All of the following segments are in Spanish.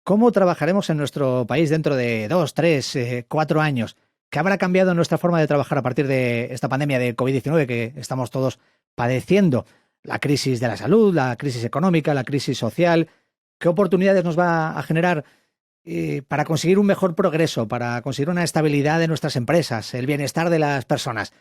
¿Cómo trabajaremos en nuestro país dentro de 2, 3, 4 años? ¿Qué habrá cambiado en nuestra forma de trabajar a partir de esta pandemia de COVID-19 que estamos todos padeciendo? La crisis de la salud, la crisis económica, la crisis social. ¿Qué oportunidades nos va a generar para conseguir un mejor progreso, para conseguir una estabilidad de nuestras empresas, el bienestar de las personas?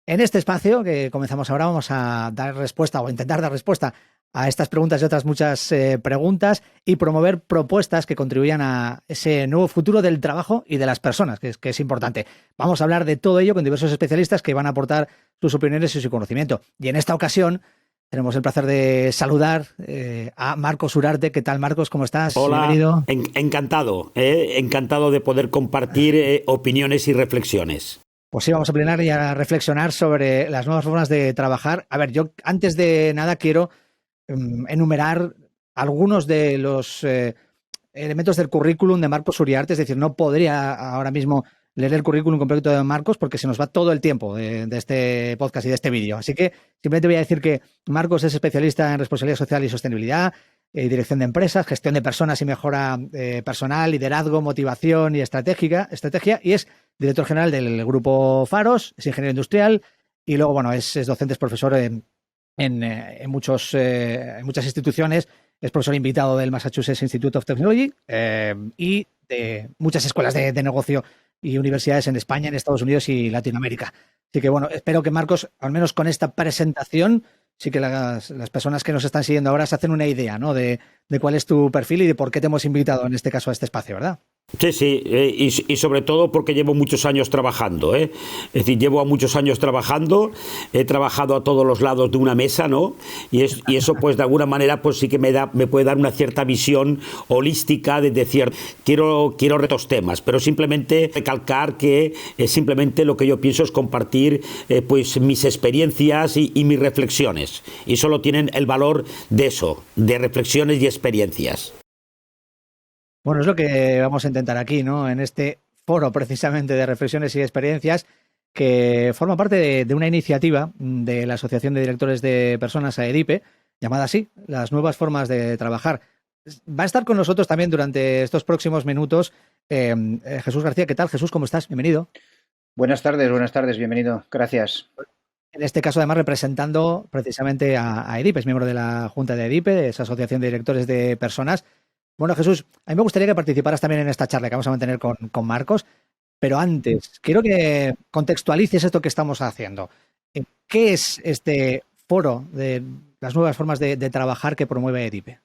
En este espacio que comenzamos ahora vamos a dar respuesta o intentar dar respuesta a estas preguntas y otras muchas preguntas y promover propuestas que contribuyan a ese nuevo futuro del trabajo y de las personas, que es importante. Vamos a hablar de todo ello con diversos especialistas que van a aportar sus opiniones y su conocimiento. Y en esta ocasión tenemos el placer de saludar a Marcos Urarte. ¿Qué tal, Marcos? ¿Cómo estás? Hola, Bienvenido. encantado de poder compartir opiniones y reflexiones. Pues sí, vamos a plenar y a reflexionar sobre las nuevas formas de trabajar. A ver, yo antes de nada quiero enumerar algunos de los elementos del currículum de Marcos Uriarte. Es decir, no podría ahora mismo leer el currículum completo de Marcos porque se nos va todo el tiempo de este podcast y de este vídeo. Así que simplemente voy a decir que Marcos es especialista en responsabilidad social y sostenibilidad, dirección de empresas, gestión de personas y mejora personal, liderazgo, motivación y estrategia, y es director general del grupo Faros, es ingeniero industrial y luego, bueno, es docente, es profesor en muchas instituciones, es profesor invitado del Massachusetts Institute of Technology y de muchas escuelas de negocio y universidades en España, en Estados Unidos y Latinoamérica. Así que bueno, espero que Marcos, al menos con esta presentación, sí que las personas que nos están siguiendo ahora se hacen una idea, ¿no? De cuál es tu perfil y de por qué te hemos invitado en este caso a este espacio, ¿verdad? Sí, sí, y sobre todo porque llevo muchos años trabajando, ¿eh? Es decir, llevo muchos años trabajando, he trabajado a todos los lados de una mesa, ¿no? Y eso, pues, de alguna manera, pues sí que me puede dar una cierta visión holística de decir, quiero retos temas, pero simplemente recalcar que simplemente lo que yo pienso es compartir, pues, mis experiencias y mis reflexiones. Y solo tienen el valor de eso, de reflexiones y experiencias. Bueno, es lo que vamos a intentar aquí, ¿no? En este foro precisamente de reflexiones y experiencias que forma parte de una iniciativa de la Asociación de Directores de Personas, AEDIPE, llamada así, Las Nuevas Formas de Trabajar. Va a estar con nosotros también durante estos próximos minutos Jesús García. ¿Qué tal, Jesús? ¿Cómo estás? Bienvenido. Buenas tardes, bienvenido. Gracias. En este caso, además, representando precisamente a EDIPE, es miembro de la Junta de EDIPE, de esa Asociación de Directores de Personas. Bueno, Jesús, a mí me gustaría que participaras también en esta charla que vamos a mantener con Marcos, pero antes, quiero que contextualices esto que estamos haciendo. ¿Qué es este foro de las nuevas formas de trabajar que promueve EDIPE?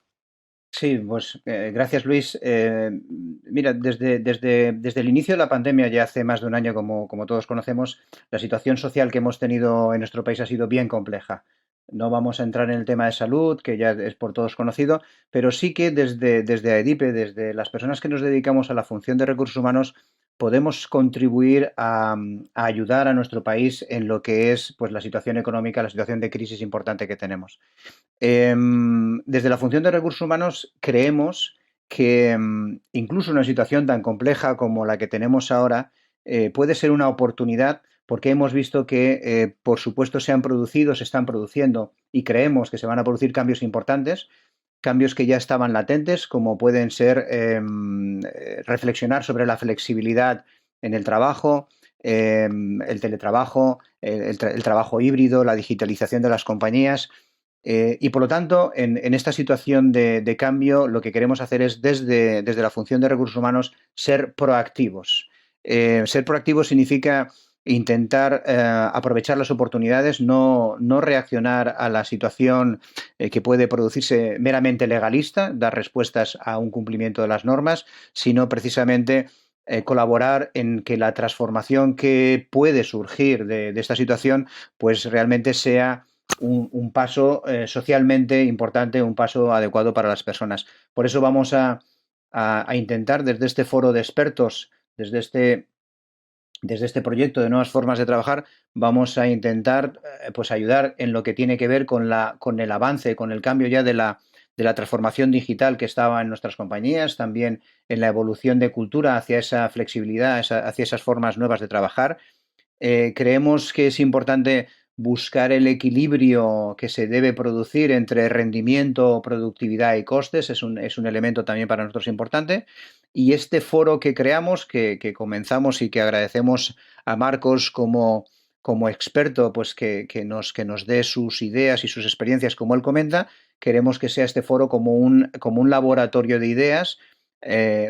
Sí, pues gracias, Luis. Mira, desde el inicio de la pandemia, ya hace más de un año, como todos conocemos, la situación social que hemos tenido en nuestro país ha sido bien compleja. No vamos a entrar en el tema de salud, que ya es por todos conocido, pero sí que desde AEDIPE, desde las personas que nos dedicamos a la función de recursos humanos, podemos contribuir a ayudar a nuestro país en lo que es, pues, la situación económica, la situación de crisis importante que tenemos. Desde la función de recursos humanos creemos que incluso una situación tan compleja como la que tenemos ahora puede ser una oportunidad, porque hemos visto que, por supuesto, se están produciendo y creemos que se van a producir cambios importantes, cambios que ya estaban latentes, como pueden ser reflexionar sobre la flexibilidad en el trabajo, el teletrabajo, el trabajo híbrido, la digitalización de las compañías. Y por lo tanto, en esta situación de cambio, lo que queremos hacer es, desde la función de recursos humanos, ser proactivos. Ser proactivos significa intentar aprovechar las oportunidades, no reaccionar a la situación que puede producirse meramente legalista, dar respuestas a un cumplimiento de las normas, sino precisamente colaborar en que la transformación que puede surgir de esta situación, pues realmente sea un paso socialmente importante, un paso adecuado para las personas. Por eso vamos a intentar, desde este foro de expertos, desde este proyecto de nuevas formas de trabajar, vamos a intentar pues ayudar en lo que tiene que ver con el avance, con el cambio ya de la transformación digital que estaba en nuestras compañías, también en la evolución de cultura hacia esa flexibilidad, hacia esas formas nuevas de trabajar. Creemos que es importante buscar el equilibrio que se debe producir entre rendimiento, productividad y costes es un elemento también para nosotros importante. Y este foro que creamos, que comenzamos y que agradecemos a Marcos como experto, pues que nos dé sus ideas y sus experiencias como él comenta, queremos que sea este foro como un laboratorio de ideas,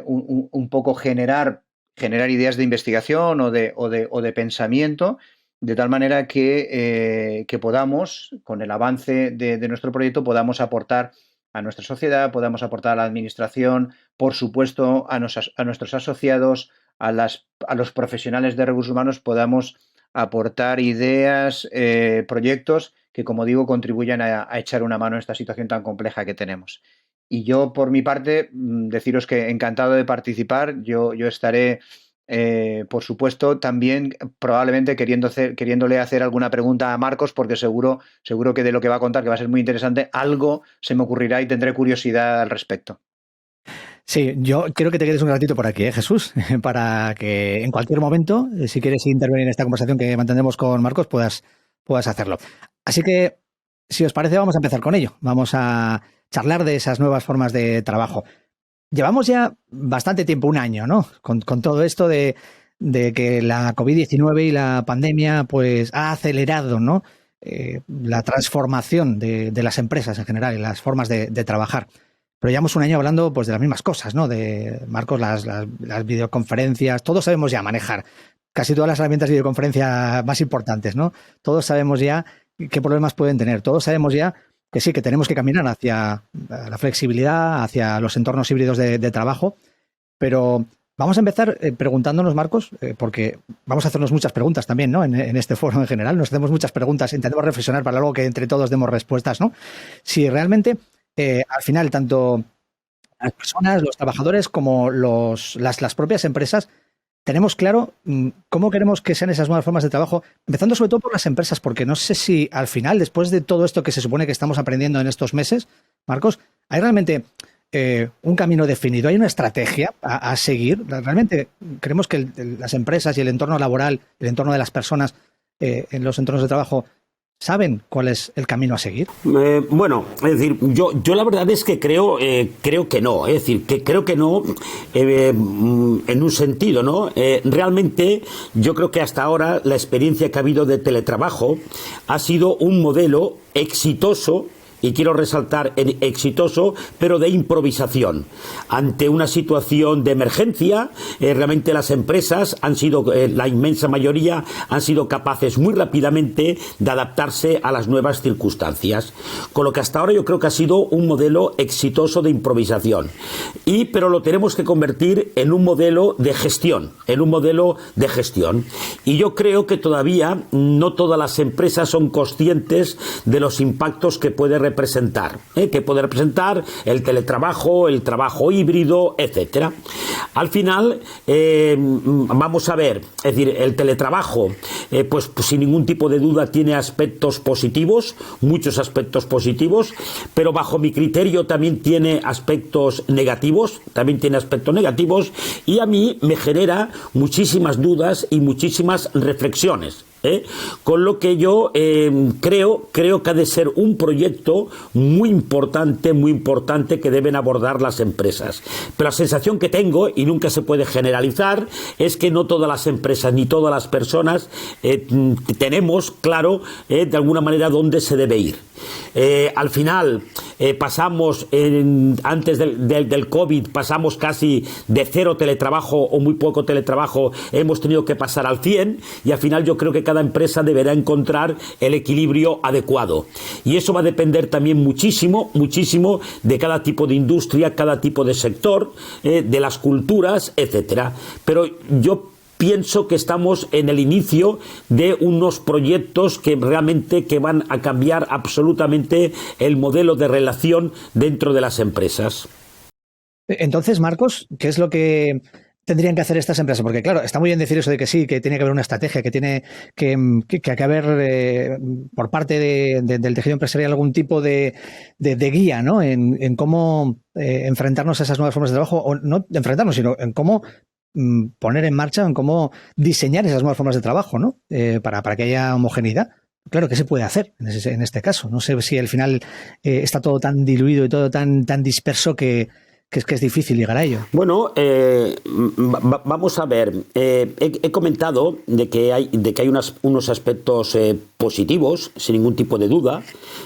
un poco generar ideas de investigación o de pensamiento, de tal manera que podamos, con el avance de nuestro proyecto, podamos aportar a nuestra sociedad, podamos aportar a la administración, por supuesto, a nuestros asociados, a los profesionales de recursos humanos, podamos aportar ideas, proyectos que, como digo, contribuyan a echar una mano en esta situación tan compleja que tenemos. Y yo, por mi parte, deciros que encantado de participar. Yo estaré, por supuesto, también probablemente queriéndole hacer alguna pregunta a Marcos, porque seguro que de lo que va a contar, que va a ser muy interesante, algo se me ocurrirá y tendré curiosidad al respecto. Sí, yo quiero que te quedes un ratito por aquí, Jesús, para que en cualquier momento, si quieres intervenir en esta conversación que mantendremos con Marcos, puedas hacerlo. Así que, si os parece, vamos a empezar con ello. Vamos a charlar de esas nuevas formas de trabajo. Llevamos ya bastante tiempo, un año, ¿no? Con todo esto de que la COVID-19 y la pandemia pues ha acelerado, ¿no? La transformación de las empresas en general y las formas de trabajar. Pero llevamos un año hablando pues de las mismas cosas, ¿no? De, Marcos, las videoconferencias, todos sabemos ya manejar casi todas las herramientas de videoconferencia más importantes, ¿no? Todos sabemos ya qué problemas pueden tener, todos sabemos ya que sí, que tenemos que caminar hacia la flexibilidad, hacia los entornos híbridos de trabajo, pero vamos a empezar preguntándonos, Marcos, porque vamos a hacernos muchas preguntas también, ¿no? En este foro en general, nos hacemos muchas preguntas, intentamos reflexionar para algo que entre todos demos respuestas, ¿no? Si realmente al final, tanto las personas, los trabajadores, como las propias empresas, tenemos claro cómo queremos que sean esas nuevas formas de trabajo, empezando sobre todo por las empresas, porque no sé si al final, después de todo esto que se supone que estamos aprendiendo en estos meses, Marcos, hay realmente un camino definido, hay una estrategia a seguir. Realmente creemos que las empresas y el entorno laboral, el entorno de las personas en los entornos de trabajo, ¿saben cuál es el camino a seguir? Bueno, es decir, yo la verdad es que creo que no. Es decir, que creo que no en un sentido, ¿no? Realmente yo creo que hasta ahora la experiencia que ha habido de teletrabajo ha sido un modelo exitoso. Y quiero resaltar exitoso, pero de improvisación. Ante una situación de emergencia, realmente las empresas han sido, la inmensa mayoría, han sido capaces muy rápidamente de adaptarse a las nuevas circunstancias. Con lo que hasta ahora yo creo que ha sido un modelo exitoso de improvisación. Pero lo tenemos que convertir en un modelo de gestión, Y yo creo que todavía no todas las empresas son conscientes de los impactos que puede representar el teletrabajo, el trabajo híbrido, etcétera. Al final, vamos a ver, es decir, el teletrabajo, pues sin ningún tipo de duda tiene aspectos positivos, muchos aspectos positivos, pero bajo mi criterio también tiene aspectos negativos, y a mí me genera muchísimas dudas y muchísimas reflexiones. Con lo que yo creo que ha de ser un proyecto muy importante que deben abordar las empresas. Pero la sensación que tengo, y nunca se puede generalizar, es que no todas las empresas ni todas las personas tenemos claro de alguna manera dónde se debe ir. Al final pasamos, antes del COVID, pasamos casi de 0 teletrabajo o muy poco teletrabajo, hemos tenido que pasar al 100, y al final yo creo que cada empresa deberá encontrar el equilibrio adecuado. Y eso va a depender también muchísimo de cada tipo de industria, cada tipo de sector, de las culturas, etcétera. Pero yo pienso que estamos en el inicio de unos proyectos que realmente van a cambiar absolutamente el modelo de relación dentro de las empresas. Entonces, Marcos, ¿qué es lo que tendrían que hacer estas empresas? Porque claro, está muy bien decir eso de que sí, que tiene que haber una estrategia, que tiene que haber por parte del tejido empresarial algún tipo de guía, ¿no? En cómo enfrentarnos a esas nuevas formas de trabajo, o no enfrentarnos, sino en cómo poner en marcha, en cómo diseñar esas nuevas formas de trabajo, ¿no? Para que haya homogeneidad. claro, ¿qué se puede hacer en este caso? No sé si al final está todo tan diluido y todo tan disperso que es difícil llegar a ello. Bueno, vamos a ver. He comentado de que hay unos aspectos positivos, sin ningún tipo de duda.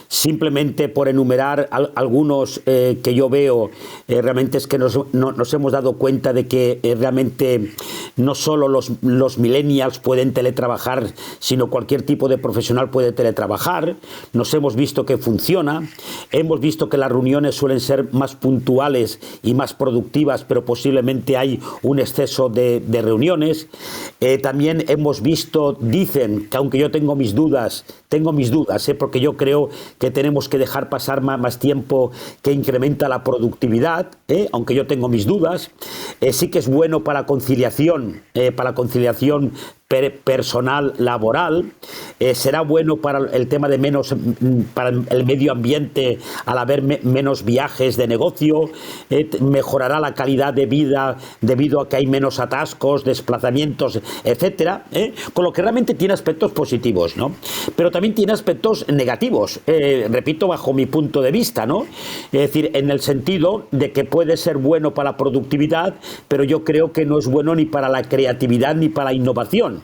Simplemente por enumerar algunos que yo veo, realmente es que nos hemos dado cuenta de que realmente no solo los millennials pueden teletrabajar, sino cualquier tipo de profesional puede teletrabajar. Nos hemos visto que funciona. Hemos visto que las reuniones suelen ser más puntuales y más productivas, pero posiblemente hay un exceso de reuniones. También hemos visto, dicen, que aunque yo tengo mis dudas, porque yo creo que tenemos que dejar pasar más tiempo, que incrementa la productividad, aunque yo tengo mis dudas. Sí que es bueno para conciliación personal laboral, será bueno para el tema de para el medio ambiente al haber menos viajes de negocio, mejorará la calidad de vida debido a que hay menos atascos, desplazamientos, etcétera, con lo que realmente tiene aspectos positivos, ¿no? Pero también tiene aspectos negativos, repito, bajo mi punto de vista, ¿no? Es decir, en el sentido de que puede ser bueno para la productividad, pero yo creo que no es bueno ni para la creatividad ni para la innovación.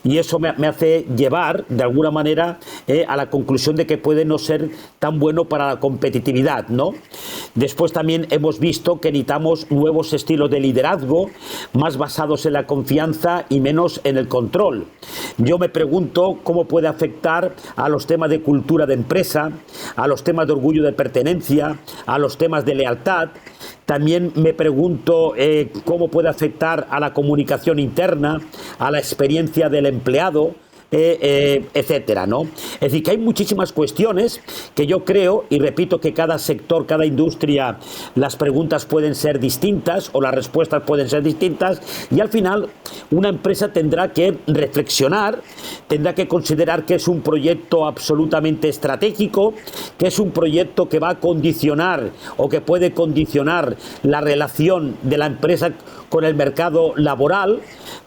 Y eso me hace llevar, de alguna manera, a la conclusión de que puede no ser tan bueno para la competitividad, ¿no? Después también hemos visto que necesitamos nuevos estilos de liderazgo, más basados en la confianza y menos en el control. Yo me pregunto cómo puede afectar a los temas de cultura de empresa, a los temas de orgullo de pertenencia, a los temas de lealtad. También me pregunto cómo puede afectar a la comunicación interna, a la experiencia del empleado, etcétera, ¿no? Es decir, que hay muchísimas cuestiones que yo creo, y repito que cada sector, cada industria, las preguntas pueden ser distintas o las respuestas pueden ser distintas, y al final una empresa tendrá que reflexionar, tendrá que considerar que es un proyecto absolutamente estratégico, que es un proyecto que va a condicionar o que puede condicionar la relación de la empresa con el mercado laboral.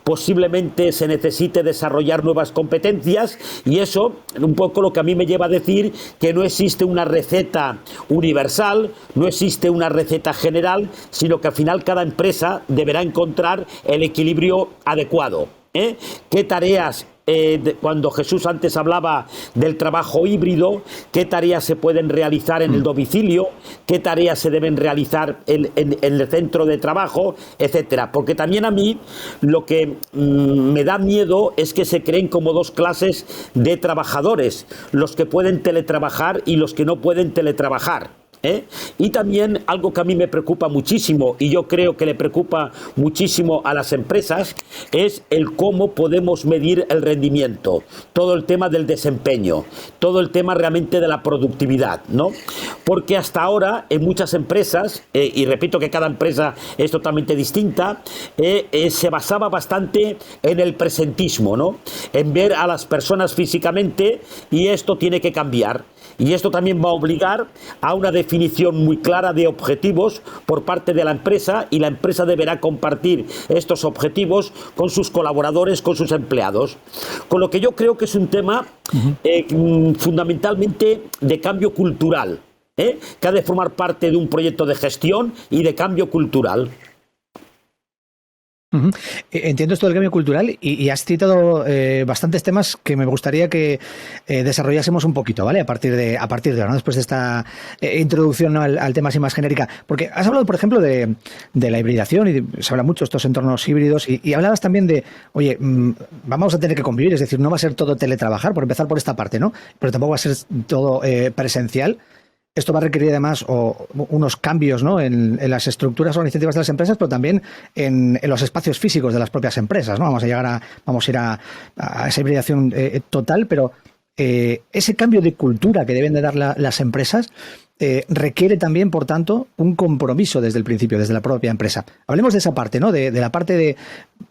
Posiblemente se necesite desarrollar nuevas competencias, y eso un poco lo que a mí me lleva a decir que no existe una receta universal, no existe una receta general, sino que al final cada empresa deberá encontrar el equilibrio adecuado. ¿Qué tareas? Cuando Jesús antes hablaba del trabajo híbrido, qué tareas se pueden realizar en el domicilio, qué tareas se deben realizar en el centro de trabajo, etcétera. Porque también a mí lo que me da miedo es que se creen como dos clases de trabajadores, los que pueden teletrabajar y los que no pueden teletrabajar. Y también algo que a mí me preocupa muchísimo, y yo creo que le preocupa muchísimo a las empresas, es el cómo podemos medir el rendimiento, todo el tema del desempeño, todo el tema realmente de la productividad, ¿no? Porque hasta ahora en muchas empresas, y repito que cada empresa es totalmente distinta, se basaba bastante en el presentismo, ¿no? En ver a las personas físicamente, y esto tiene que cambiar. Y esto también va a obligar a una definición muy clara de objetivos por parte de la empresa, y la empresa deberá compartir estos objetivos con sus colaboradores, con sus empleados. Con lo que yo creo que es un tema fundamentalmente de cambio cultural, que ha de formar parte de un proyecto de gestión y de cambio cultural. Entiendo esto del cambio cultural y has citado bastantes temas que me gustaría que desarrollásemos un poquito, ¿vale? A partir de ahora, ¿no? Después de esta introducción, ¿no? al tema así más genérica. Porque has hablado, por ejemplo, de la hibridación, y se habla mucho de estos entornos híbridos, y hablabas también de, oye, vamos a tener que convivir, es decir, no va a ser todo teletrabajar, por empezar por esta parte, ¿no? Pero tampoco va a ser todo presencial. Esto va a requerir además unos cambios, ¿no? en las estructuras organizativas de las empresas, pero también en los espacios físicos de las propias empresas, ¿no? Vamos a ir a esa hibridación total, pero ese cambio de cultura que deben de dar las empresas requiere también, por tanto, un compromiso desde el principio, desde la propia empresa. Hablemos de esa parte, ¿no? De la parte de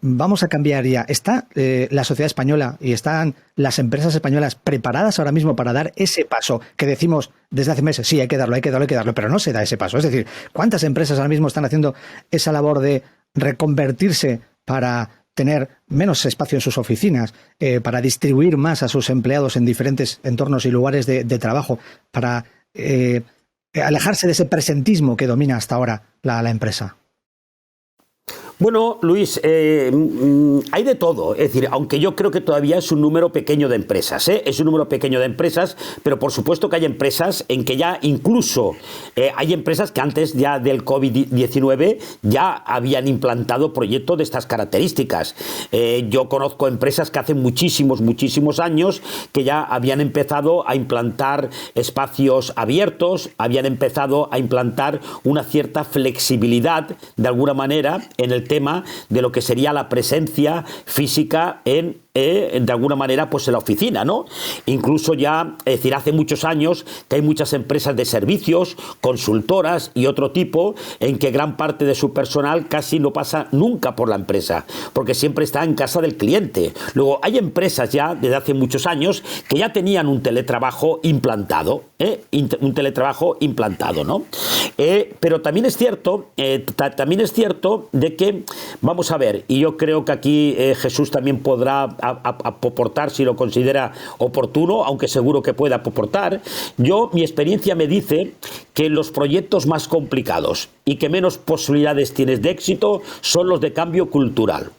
vamos a cambiar ya. ¿Está la sociedad española y están las empresas españolas preparadas ahora mismo para dar ese paso que decimos desde hace meses? Sí, hay que darlo, pero no se da ese paso. Es decir, ¿cuántas empresas ahora mismo están haciendo esa labor de reconvertirse para tener menos espacio en sus oficinas, para distribuir más a sus empleados en diferentes entornos y lugares de trabajo, para alejarse de ese presentismo que domina hasta ahora la empresa? Bueno, Luis, hay de todo. Es decir, aunque yo creo que todavía es un número pequeño de empresas, ¿eh? Es un número pequeño de empresas, pero por supuesto que hay empresas en que ya incluso hay empresas que antes ya del COVID-19 ya habían implantado proyectos de estas características. Yo conozco empresas que hace muchísimos años que ya habían empezado a implantar espacios abiertos, habían empezado a implantar una cierta flexibilidad de alguna manera en el tema de lo que sería la presencia física de alguna manera, pues en la oficina, ¿no? Incluso ya, es decir, hace muchos años que hay muchas empresas de servicios, consultoras y otro tipo, en que gran parte de su personal casi no pasa nunca por la empresa, porque siempre está en casa del cliente. Luego, hay empresas ya desde hace muchos años que ya tenían un teletrabajo implantado, ¿no? Pero también es cierto de que, vamos a ver, y yo creo que aquí Jesús también podrá aportar si lo considera oportuno, aunque seguro que pueda aportar. Mi experiencia me dice que los proyectos más complicados y que menos posibilidades tienes de éxito son los de cambio cultural.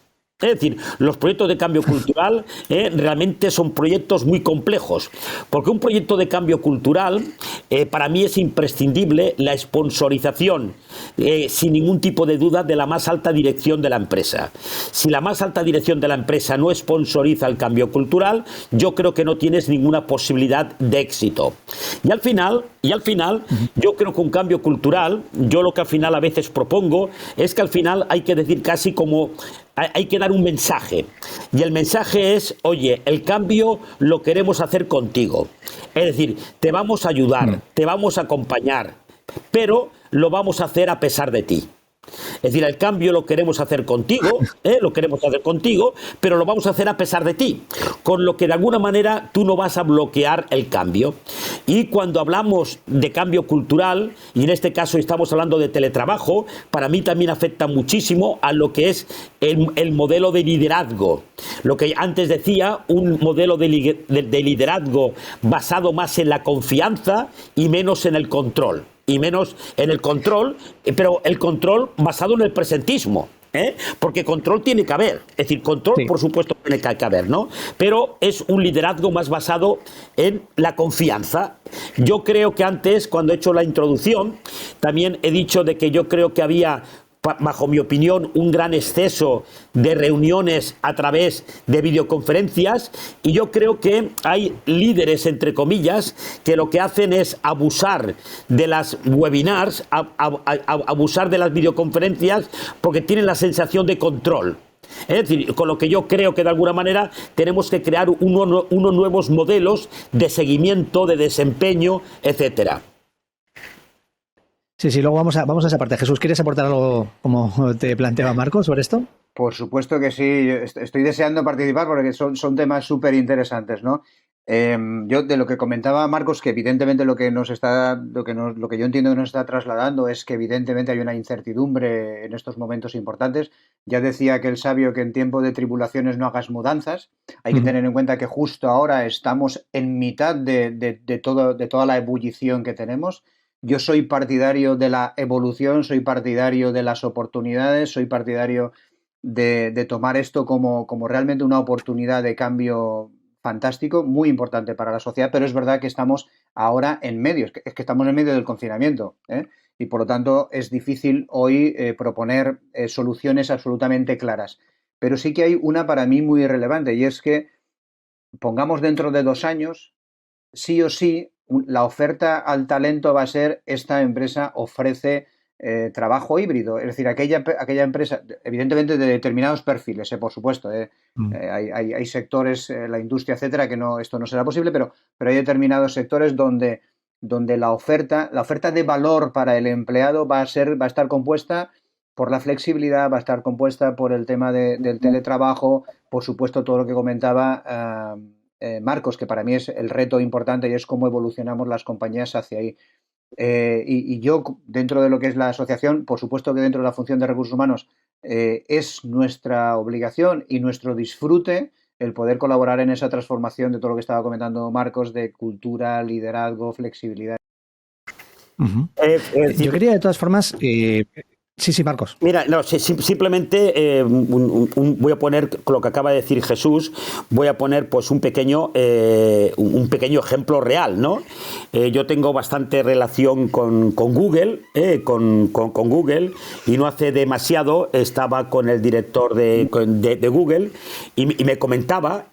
Es decir, los proyectos de cambio cultural realmente son proyectos muy complejos, porque un proyecto de cambio cultural para mí es imprescindible la sponsorización, sin ningún tipo de duda, de la más alta dirección de la empresa. Si la más alta dirección de la empresa no sponsoriza el cambio cultural, yo creo que no tienes ninguna posibilidad de éxito. Y al final, yo creo que un cambio cultural, yo lo que al final a veces propongo es que al final hay que decir casi como hay que dar un mensaje, y el mensaje es: oye, el cambio lo queremos hacer contigo, es decir, te vamos a ayudar, te vamos a acompañar, pero lo vamos a hacer a pesar de ti. Es decir, el cambio lo queremos hacer contigo, pero lo vamos a hacer a pesar de ti, con lo que de alguna manera tú no vas a bloquear el cambio. Y cuando hablamos de cambio cultural, y en este caso estamos hablando de teletrabajo, para mí también afecta muchísimo a lo que es el modelo de liderazgo. Lo que antes decía, un modelo de liderazgo basado más en la confianza y menos en el control. Pero el control basado en el presentismo, porque control tiene que haber, es decir, control sí, por supuesto tiene que haber, ¿no? Pero es un liderazgo más basado en la confianza. Yo creo que antes, cuando he hecho la introducción, también he dicho de que yo creo que había, bajo mi opinión, un gran exceso de reuniones a través de videoconferencias, y yo creo que hay líderes, entre comillas, que lo que hacen es abusar de las webinars, abusar de las videoconferencias, porque tienen la sensación de control. Es decir, con lo que yo creo que de alguna manera tenemos que crear unos nuevos modelos de seguimiento, de desempeño, etcétera. Sí, luego vamos a esa parte. Jesús, ¿quieres aportar algo, como te planteaba Marcos, sobre esto? Por supuesto que sí. Estoy deseando participar porque son temas súper interesantes, ¿no? Yo de lo que comentaba Marcos, que evidentemente lo que yo entiendo que nos está trasladando es que evidentemente hay una incertidumbre en estos momentos importantes. Ya decía aquel sabio que en tiempo de tribulaciones no hagas mudanzas. Hay que tener en cuenta que justo ahora estamos en mitad de toda la ebullición que tenemos. Yo soy partidario de la evolución, soy partidario de las oportunidades, soy partidario de tomar esto como realmente una oportunidad de cambio fantástico, muy importante para la sociedad, pero es verdad que estamos ahora en medio, es que estamos en medio del confinamiento, y por lo tanto es difícil hoy proponer soluciones absolutamente claras. Pero sí que hay una para mí muy relevante, y es que pongamos dentro de 2 años, sí o sí, la oferta al talento va a ser: esta empresa ofrece trabajo híbrido, es decir, aquella empresa, evidentemente de determinados perfiles, por supuesto, hay sectores, la industria, etcétera, que esto no será posible, pero hay determinados sectores donde la oferta de valor para el empleado va a estar compuesta por la flexibilidad, va a estar compuesta por el tema del teletrabajo, por supuesto todo lo que comentaba Marcos, que para mí es el reto importante, y es cómo evolucionamos las compañías hacia ahí. Y yo, dentro de lo que es la asociación, por supuesto que dentro de la función de recursos humanos, es nuestra obligación y nuestro disfrute el poder colaborar en esa transformación de todo lo que estaba comentando Marcos, de cultura, liderazgo, flexibilidad. Yo quería, de todas formas, sí, Marcos. Mira, no, simplemente voy a poner lo que acaba de decir Jesús, voy a poner pues un pequeño ejemplo real, ¿no? Yo tengo bastante relación con Google, con Google, y no hace demasiado estaba con el director de Google y me comentaba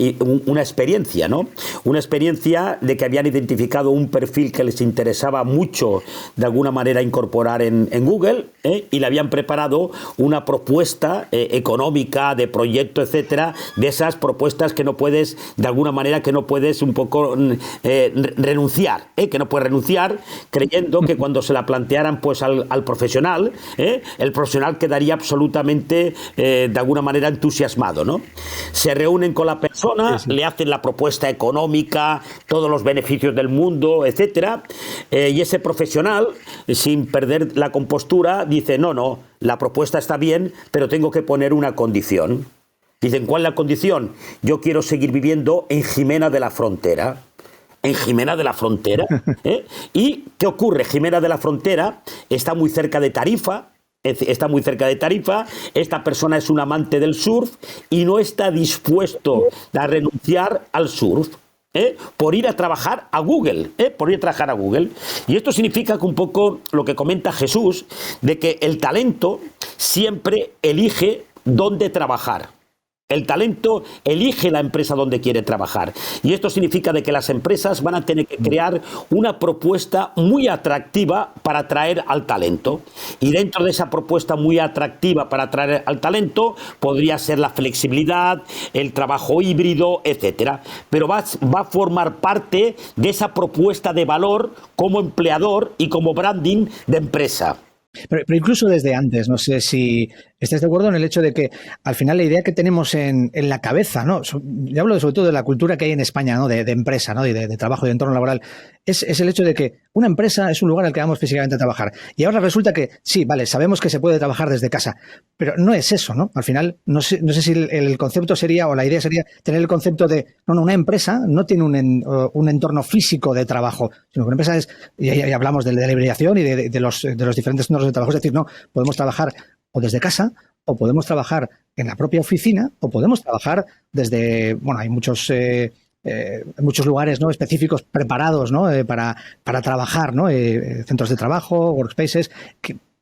una experiencia, ¿no? Una experiencia de que habían identificado un perfil que les interesaba mucho de alguna manera incorporar en Google, y le habían preparado una propuesta económica, de proyecto, etcétera, de esas propuestas que no puedes, de alguna manera, que no puedes un poco renunciar, que no puedes renunciar, creyendo que cuando se la plantearan pues al profesional, el profesional quedaría absolutamente, de alguna manera, entusiasmado, ¿no? Se reúnen con la persona, le hacen la propuesta económica, todos los beneficios del mundo, etcétera, y ese profesional, sin perder la compostura, dice, no, la propuesta está bien, pero tengo que poner una condición. Dicen, ¿cuál es la condición? Yo quiero seguir viviendo en Jimena de la Frontera. En Jimena de la Frontera. ¿Y qué ocurre? Jimena de la Frontera está muy cerca de Tarifa. Esta persona es un amante del surf y no está dispuesto a renunciar al surf. Por ir a trabajar a Google, Y esto significa que un poco lo que comenta Jesús, de que el talento siempre elige dónde trabajar. El talento elige la empresa donde quiere trabajar. Y esto significa de que las empresas van a tener que crear una propuesta muy atractiva para atraer al talento. Y dentro de esa propuesta muy atractiva para atraer al talento podría ser la flexibilidad, el trabajo híbrido, etcétera. Pero va a formar parte de esa propuesta de valor como empleador y como branding de empresa. Pero incluso desde antes, no sé si estás de acuerdo en el hecho de que al final la idea que tenemos en la cabeza, ¿no? Yo hablo sobre todo de la cultura que hay en España, ¿no? De empresa, ¿no? Y de trabajo y de entorno laboral. Es el hecho de que una empresa es un lugar al que vamos físicamente a trabajar. Y ahora resulta que, sí, vale, sabemos que se puede trabajar desde casa, pero no es eso, ¿no? Al final, no sé si el concepto sería, o la idea sería tener el concepto de, no, una empresa no tiene un entorno físico de trabajo, sino que una empresa es, y hablamos de la hibridación y de los diferentes entornos de trabajo, es decir, no, podemos trabajar o desde casa, o podemos trabajar en la propia oficina, o podemos trabajar desde, bueno, hay muchos lugares, ¿no? Específicos preparados, ¿no? Para trabajar, ¿no? Centros de trabajo, workspaces,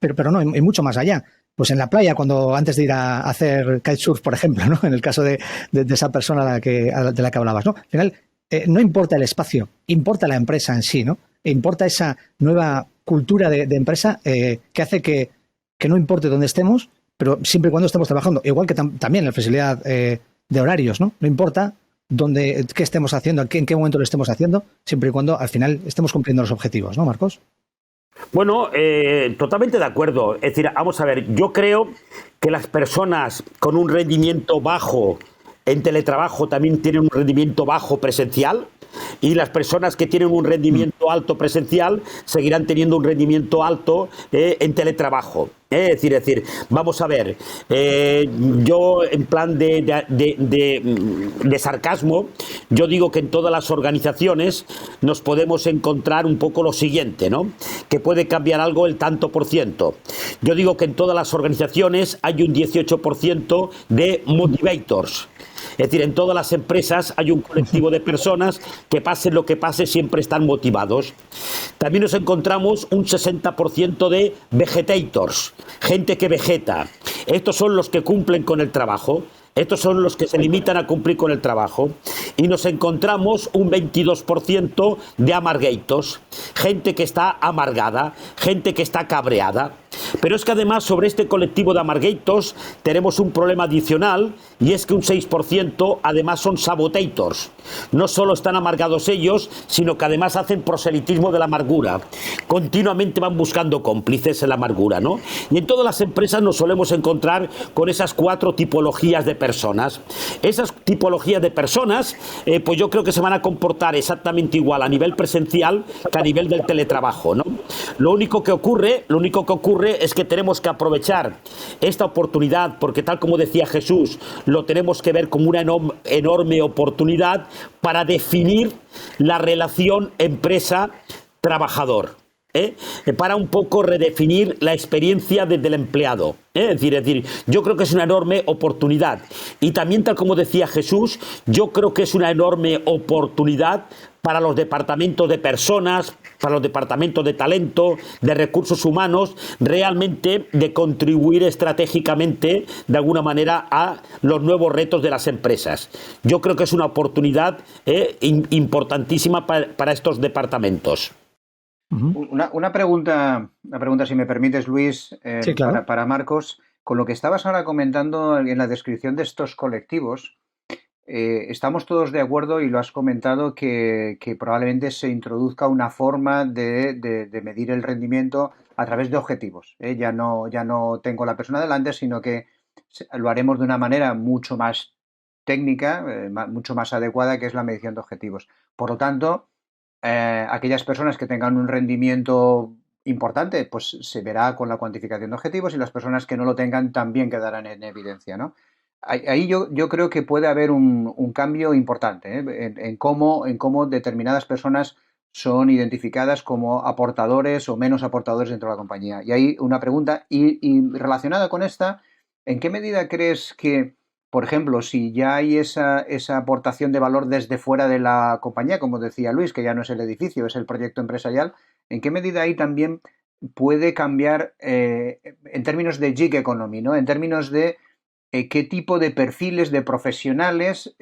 pero no, hay mucho más allá. Pues en la playa, antes de ir a hacer kitesurf, por ejemplo, ¿no? En el caso de esa persona de la que hablabas, ¿no? Al final, no importa el espacio, importa la empresa en sí, ¿no? E importa esa nueva cultura de empresa que hace que no importe dónde estemos, pero siempre y cuando estemos trabajando. Igual que también la flexibilidad de horarios, ¿no? No importa qué estemos haciendo, en qué momento lo estemos haciendo, siempre y cuando al final estemos cumpliendo los objetivos, ¿no, Marcos? Bueno, totalmente de acuerdo. Es decir, vamos a ver, yo creo que las personas con un rendimiento bajo en teletrabajo también tienen un rendimiento bajo presencial, y las personas que tienen un rendimiento alto presencial seguirán teniendo un rendimiento alto en teletrabajo. Es decir, vamos a ver, yo en plan de sarcasmo, yo digo que en todas las organizaciones nos podemos encontrar un poco lo siguiente, ¿no? Que puede cambiar algo el tanto por ciento. Yo digo que en todas las organizaciones hay un 18% de motivators. Es decir, en todas las empresas hay un colectivo de personas que pase lo que pase siempre están motivados. También nos encontramos un 60% de vegetators, gente que vegeta. Estos son los que cumplen con el trabajo. Estos son los que se limitan a cumplir con el trabajo. Y nos encontramos un 22% de amargatos, gente que está amargada, gente que está cabreada. Pero es que además sobre este colectivo de amargatos tenemos un problema adicional, y es que un 6% además son sabotators. No solo están amargados ellos, sino que además hacen proselitismo de la amargura. Continuamente van buscando cómplices en la amargura, ¿no? Y en todas las empresas nos solemos encontrar con esas 4 tipologías de personas. Esas tipologías de personas, pues yo creo que se van a comportar exactamente igual a nivel presencial que a nivel del teletrabajo, ¿no? Lo único que ocurre es que tenemos que aprovechar esta oportunidad, porque tal como decía Jesús, lo tenemos que ver como una enorme oportunidad para definir la relación empresa-trabajador. Para un poco redefinir la experiencia desde el empleado. Es decir, yo creo que es una enorme oportunidad. Y también, tal como decía Jesús, yo creo que es una enorme oportunidad para los departamentos de personas, para los departamentos de talento, de recursos humanos, realmente de contribuir estratégicamente, de alguna manera, a los nuevos retos de las empresas. Yo creo que es una oportunidad importantísima para estos departamentos. Una pregunta, si me permites, Luis, Sí, claro. para Marcos. Con lo que estabas ahora comentando en la descripción de estos colectivos, estamos todos de acuerdo, y lo has comentado, que probablemente se introduzca una forma de medir el rendimiento a través de objetivos. Ya no tengo la persona delante, sino que lo haremos de una manera mucho más técnica, mucho más adecuada, que es la medición de objetivos. Por lo tanto, aquellas personas que tengan un rendimiento importante, pues se verá con la cuantificación de objetivos, y las personas que no lo tengan también quedarán en evidencia, ¿no? Ahí yo creo que puede haber un cambio importante, en cómo determinadas personas son identificadas como aportadores o menos aportadores dentro de la compañía. Y hay una pregunta, y relacionada con esta, ¿en qué medida crees que, por ejemplo, si ya hay esa aportación de valor desde fuera de la compañía, como decía Luis, que ya no es el edificio, es el proyecto empresarial, ¿en qué medida ahí también puede cambiar en términos de gig economy, ¿no? En términos de qué tipo de perfiles de profesionales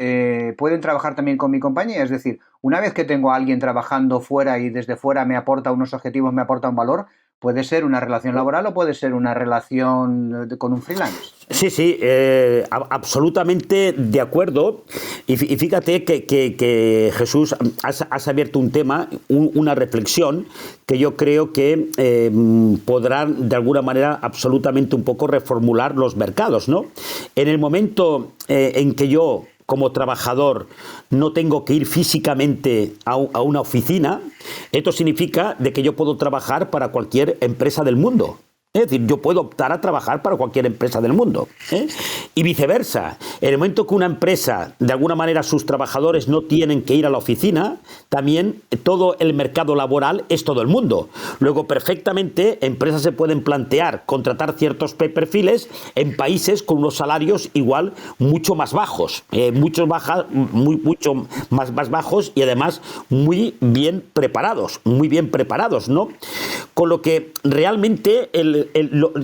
pueden trabajar también con mi compañía? Es decir, una vez que tengo a alguien trabajando fuera y desde fuera me aporta unos objetivos, me aporta un valor, puede ser una relación laboral o puede ser una relación con un freelance. Sí, absolutamente de acuerdo. Y fíjate que Jesús, has abierto un tema, una reflexión que yo creo que podrán de alguna manera absolutamente un poco reformular los mercados, ¿no? En el momento en que yo, como trabajador, no tengo que ir físicamente a una oficina, esto significa de que yo puedo trabajar para cualquier empresa del mundo. Es decir, yo puedo optar a trabajar para cualquier empresa del mundo, ¿eh? Y viceversa. En el momento que una empresa, de alguna manera, sus trabajadores no tienen que ir a la oficina, también todo el mercado laboral es todo el mundo. Luego, perfectamente, empresas se pueden plantear contratar ciertos perfiles en países con unos salarios igual mucho más bajos, mucho más bajos, y además muy bien preparados, ¿no? Con lo que realmente es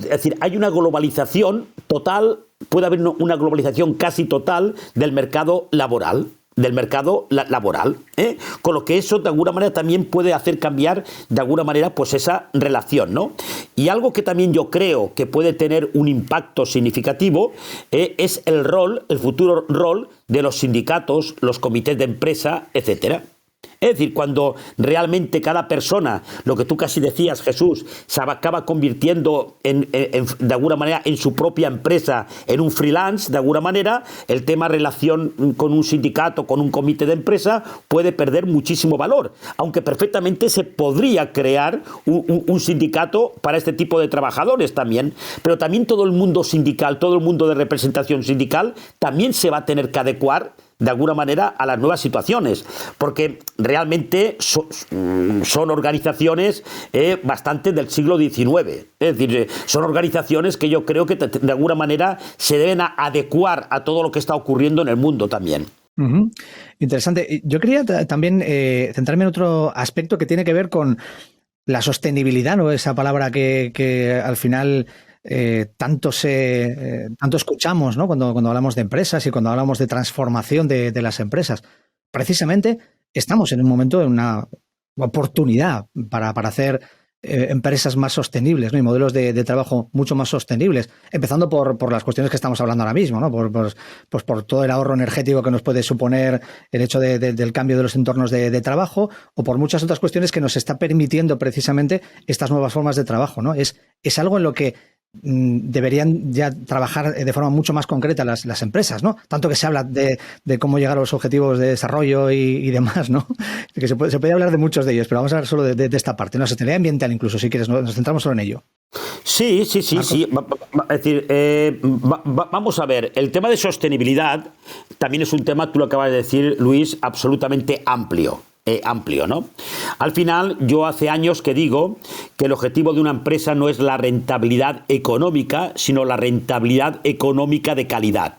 decir, hay una globalización total, puede haber una globalización casi total del mercado laboral. Con lo que eso de alguna manera también puede hacer cambiar de alguna manera pues esa relación, ¿no? Y algo que también yo creo que puede tener un impacto significativo es el futuro rol de los sindicatos, los comités de empresa, etcétera. Es decir, cuando realmente cada persona, lo que tú casi decías, Jesús, se acaba convirtiendo de alguna manera en su propia empresa, en un freelance, de alguna manera, el tema relación con un sindicato, con un comité de empresa, puede perder muchísimo valor. Aunque perfectamente se podría crear un sindicato para este tipo de trabajadores también. Pero también todo el mundo sindical, todo el mundo de representación sindical, también se va a tener que adecuar de alguna manera a las nuevas situaciones, porque realmente son organizaciones bastante del siglo XIX, es decir, son organizaciones que yo creo que de alguna manera se deben adecuar a todo lo que está ocurriendo en el mundo también. Uh-huh. Interesante. Yo quería también centrarme en otro aspecto que tiene que ver con la sostenibilidad, ¿no? Esa palabra que al final tanto escuchamos, ¿no? Cuando hablamos de empresas y cuando hablamos de transformación de las empresas. Precisamente estamos en un momento, en una oportunidad para hacer empresas más sostenibles, ¿no? Y modelos de trabajo mucho más sostenibles, empezando por las cuestiones que estamos hablando ahora mismo, ¿no? Por todo el ahorro energético que nos puede suponer el hecho del cambio de los entornos de trabajo, o por muchas otras cuestiones que nos está permitiendo precisamente estas nuevas formas de trabajo, ¿no? Es algo en lo que deberían ya trabajar de forma mucho más concreta las empresas, ¿no? Tanto que se habla de cómo llegar a los objetivos de desarrollo y demás, ¿no? Que se puede hablar de muchos de ellos, pero vamos a hablar solo de esta parte, ¿no? Sostenibilidad ambiental incluso, si quieres, nos centramos solo en ello. Sí. Es decir, vamos a ver, el tema de sostenibilidad también es un tema, tú lo acabas de decir, Luis, absolutamente amplio, ¿no? Al final, yo hace años que digo que el objetivo de una empresa no es la rentabilidad económica, sino la rentabilidad económica de calidad.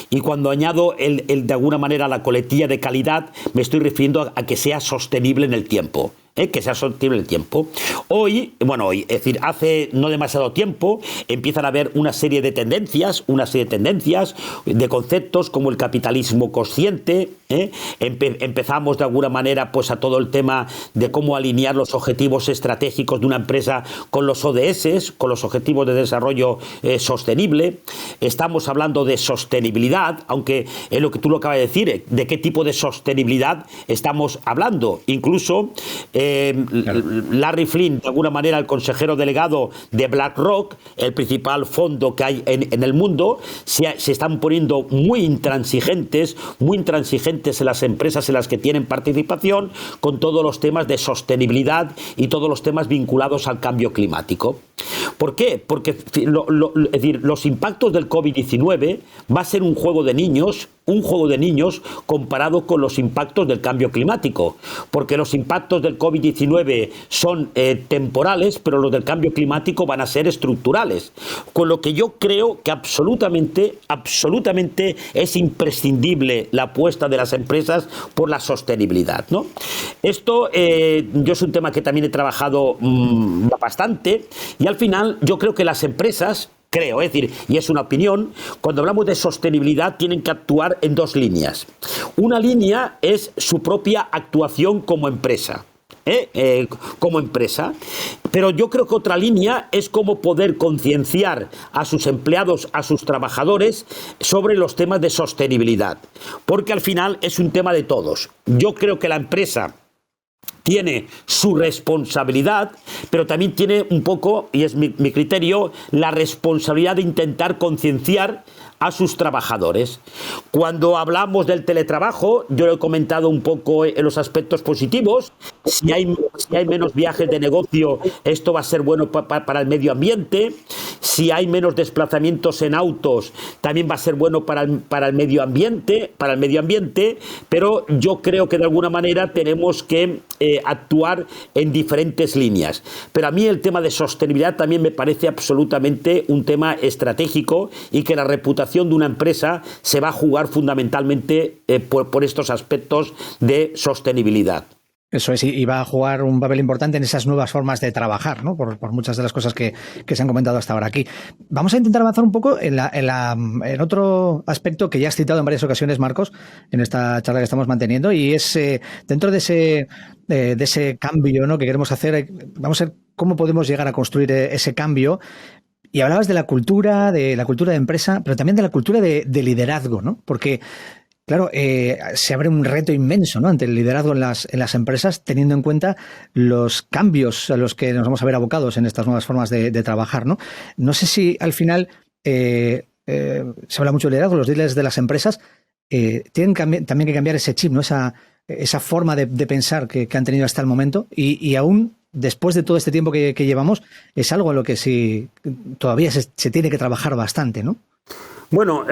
Y cuando añado de alguna manera la coletilla de calidad, me estoy refiriendo a que sea sostenible en el tiempo. Que sea sostenible el tiempo. Hoy, es decir, hace no demasiado tiempo, empiezan a haber una serie de tendencias, de conceptos como el capitalismo consciente. Empezamos de alguna manera pues a todo el tema de cómo alinear los objetivos estratégicos de una empresa con los ODS, con los objetivos de desarrollo sostenible. Estamos hablando de sostenibilidad, aunque es lo que tú lo acabas de decir, de qué tipo de sostenibilidad estamos hablando. Incluso Larry Flynn, de alguna manera el consejero delegado de BlackRock, el principal fondo que hay en el mundo, se están poniendo muy intransigentes en las empresas en las que tienen participación con todos los temas de sostenibilidad y todos los temas vinculados al cambio climático. ¿Por qué? Porque es decir, los impactos del COVID-19 va a ser un juego de niños comparado con los impactos del cambio climático, porque los impactos del COVID-19 son temporales, pero los del cambio climático van a ser estructurales, con lo que yo creo que absolutamente es imprescindible la apuesta de las empresas por la sostenibilidad, ¿no? Esto yo es un tema que también he trabajado bastante, y al final yo creo que las empresas, es decir, y es una opinión, cuando hablamos de sostenibilidad tienen que actuar en dos líneas. Una línea es su propia actuación como empresa. Pero yo creo que otra línea es cómo poder concienciar a sus empleados, a sus trabajadores sobre los temas de sostenibilidad, porque al final es un tema de todos. Yo creo que la empresa tiene su responsabilidad, pero también tiene un poco, y es mi criterio, la responsabilidad de intentar concienciar a sus trabajadores. Cuando hablamos del teletrabajo, yo lo he comentado un poco en los aspectos positivos. Si hay menos viajes de negocio, esto va a ser bueno para el medio ambiente. Si hay menos desplazamientos en autos, también va a ser bueno para el medio ambiente, pero yo creo que de alguna manera tenemos que actuar en diferentes líneas. Pero a mí el tema de sostenibilidad también me parece absolutamente un tema estratégico, y que la reputación de una empresa se va a jugar fundamentalmente por estos aspectos de sostenibilidad. Eso es, y va a jugar un papel importante en esas nuevas formas de trabajar, ¿no? Por muchas de las cosas que se han comentado hasta ahora aquí. Vamos a intentar avanzar un poco en otro aspecto que ya has citado en varias ocasiones, Marcos, en esta charla que estamos manteniendo, y es dentro de ese cambio, ¿no?, que queremos hacer. Vamos a ver cómo podemos llegar a construir ese cambio. Y hablabas de la cultura de empresa, pero también de la cultura de liderazgo, ¿no? Porque claro, se abre un reto inmenso, ¿no?, ante el liderazgo en las empresas, teniendo en cuenta los cambios a los que nos vamos a ver abocados en estas nuevas formas de trabajar, ¿no? No sé si al final se habla mucho de liderazgo, los líderes de las empresas tienen también que cambiar ese chip, ¿no?, esa forma de pensar que han tenido hasta el momento, y aún después de todo este tiempo que llevamos, es algo en lo que sí todavía se tiene que trabajar bastante, ¿no? Bueno,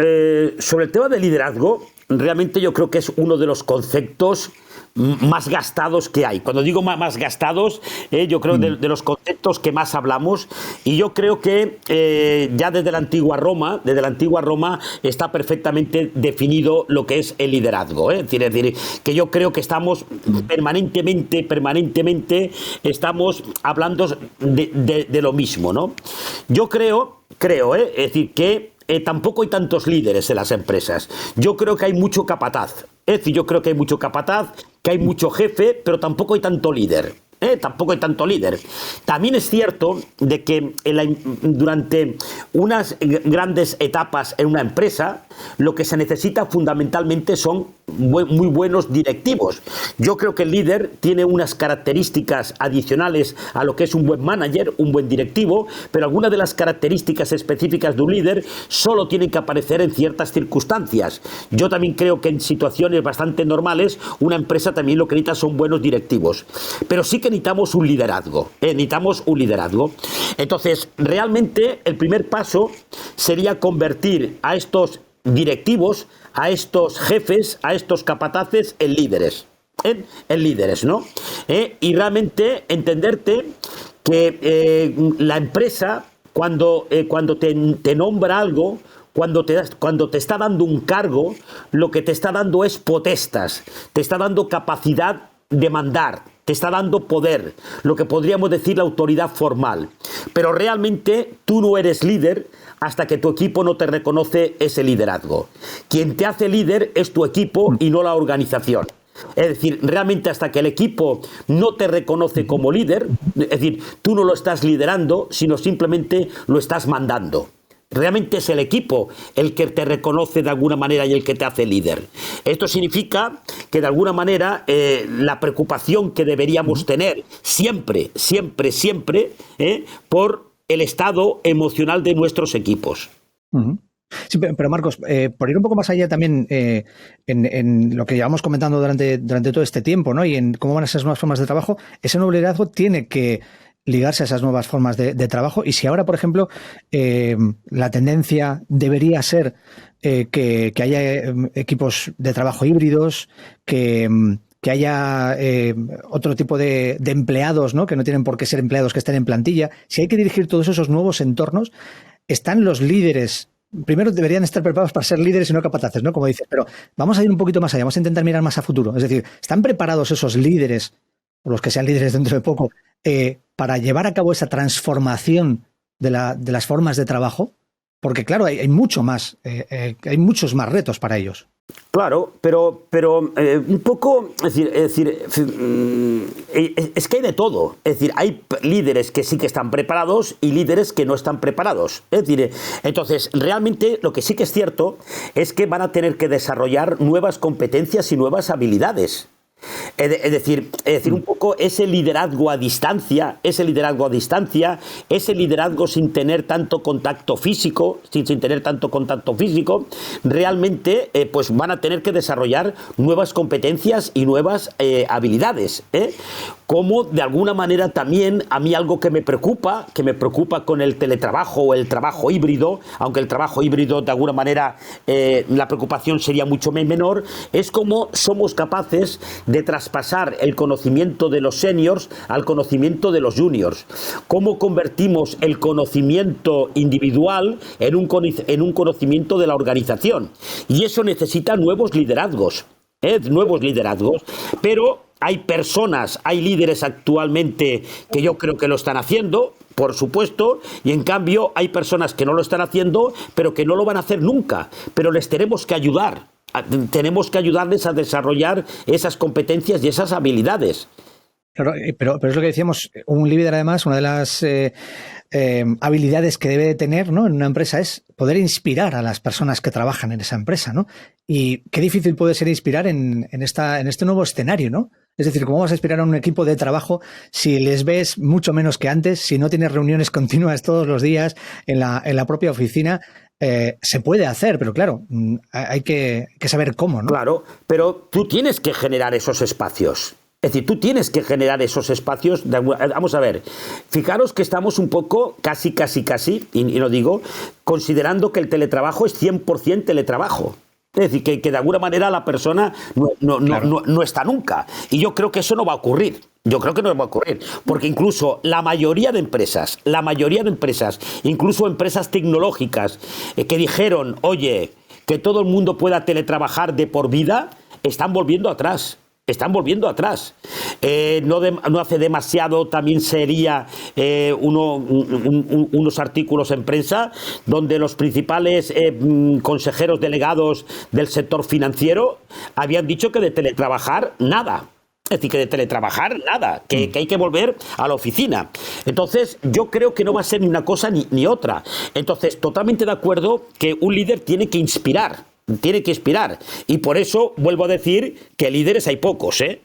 sobre el tema del liderazgo, realmente yo creo que es uno de los conceptos más gastados que hay. Cuando digo más gastados, yo creo de los conceptos que más hablamos, y yo creo que ya desde la antigua Roma está perfectamente definido lo que es el liderazgo. Es decir, que yo creo que estamos permanentemente estamos hablando de lo mismo, ¿no? Yo creo, es decir, que tampoco hay tantos líderes en las empresas. Yo creo que hay mucho capataz. Es decir, yo creo que hay mucho capataz, que hay mucho jefe, pero tampoco hay tanto líder. tampoco hay tanto líder. También es cierto de que durante unas grandes etapas en una empresa, lo que se necesita fundamentalmente son muy buenos directivos. Yo creo que el líder tiene unas características adicionales a lo que es un buen manager, un buen directivo, pero algunas de las características específicas de un líder solo tienen que aparecer en ciertas circunstancias. Yo también creo que en situaciones bastante normales una empresa también lo que necesita son buenos directivos, pero sí que necesitamos un liderazgo, necesitamos un liderazgo. Entonces, realmente el primer paso sería convertir a estos directivos, a estos jefes, a estos capataces en líderes. En líderes, ¿no? Y realmente entenderte que la empresa, cuando te nombra algo, cuando te está dando un cargo, lo que te está dando es potestas, te está dando capacidad de mandar, te está dando poder, lo que podríamos decir la autoridad formal. Pero realmente tú no eres líder hasta que tu equipo no te reconoce ese liderazgo. Quien te hace líder es tu equipo y no la organización. Es decir, realmente hasta que el equipo no te reconoce como líder, es decir, tú no lo estás liderando, sino simplemente lo estás mandando. Realmente es el equipo el que te reconoce de alguna manera y el que te hace líder. Esto significa que de alguna manera la preocupación que deberíamos tener siempre, siempre, siempre, por el estado emocional de nuestros equipos. Sí, pero Marcos, por ir un poco más allá también en lo que llevamos comentando durante todo este tiempo, ¿no? Y en cómo van esas nuevas formas de trabajo, ese nuevo liderazgo tiene que ligarse a esas nuevas formas de trabajo. Y si ahora, por ejemplo, la tendencia debería ser que haya equipos de trabajo híbridos, que haya otro tipo de empleados, ¿no? Que no tienen por qué ser empleados que estén en plantilla. Si hay que dirigir todos esos nuevos entornos, están los líderes. Primero deberían estar preparados para ser líderes y no capataces, ¿no? Como dices, pero vamos a ir un poquito más allá, vamos a intentar mirar más a futuro. Es decir, ¿están preparados esos líderes, o los que sean líderes dentro de poco, para llevar a cabo esa transformación de las formas de trabajo? Porque claro, hay mucho más, hay muchos más retos para ellos. Claro, pero un poco, es que hay de todo. Es decir, hay líderes que sí que están preparados y líderes que no están preparados. Es decir, entonces, realmente lo que sí que es cierto es que van a tener que desarrollar nuevas competencias y nuevas habilidades. Es decir, un poco ese liderazgo a distancia, ese liderazgo sin tener tanto contacto físico, realmente pues van a tener que desarrollar nuevas competencias y nuevas habilidades. Como de alguna manera también a mí algo que me preocupa con el teletrabajo o el trabajo híbrido, aunque el trabajo híbrido de alguna manera la preocupación sería mucho menor, es cómo somos capaces de traspasar el conocimiento de los seniors al conocimiento de los juniors. Cómo convertimos el conocimiento individual en un conocimiento de la organización. Y eso necesita nuevos liderazgos. Pero hay líderes actualmente que yo creo que lo están haciendo, por supuesto, y en cambio hay personas que no lo están haciendo, pero que no lo van a hacer nunca. Pero les tenemos que ayudar. Tenemos que ayudarles a desarrollar esas competencias y esas habilidades. Claro, pero es lo que decíamos, un líder además, una de las habilidades que debe de tener, ¿no?, en una empresa es poder inspirar a las personas que trabajan en esa empresa, ¿no? Y qué difícil puede ser inspirar en este nuevo escenario, ¿no? Es decir, ¿cómo vas a inspirar a un equipo de trabajo si les ves mucho menos que antes, si no tienes reuniones continuas todos los días en la propia oficina? Se puede hacer, pero claro, hay que saber cómo, ¿no? Claro, pero tú tienes que generar esos espacios. Es decir, tú tienes que generar esos espacios. Vamos a ver, fijaros que estamos un poco, casi, y no digo, considerando que el teletrabajo es 100% teletrabajo. Es decir, que de alguna manera la persona no está nunca. Y yo creo que eso no va a ocurrir. Porque incluso la mayoría de empresas, incluso empresas tecnológicas que dijeron, oye, que todo el mundo pueda teletrabajar de por vida, están volviendo atrás. No hace demasiado también sería unos artículos en prensa donde los principales consejeros delegados del sector financiero habían dicho que de teletrabajar nada. Es decir, que de teletrabajar, nada, que hay que volver a la oficina. Entonces, yo creo que no va a ser ni una cosa ni otra. Entonces, totalmente de acuerdo que un líder tiene que inspirar. Y por eso vuelvo a decir que líderes hay pocos, ¿eh?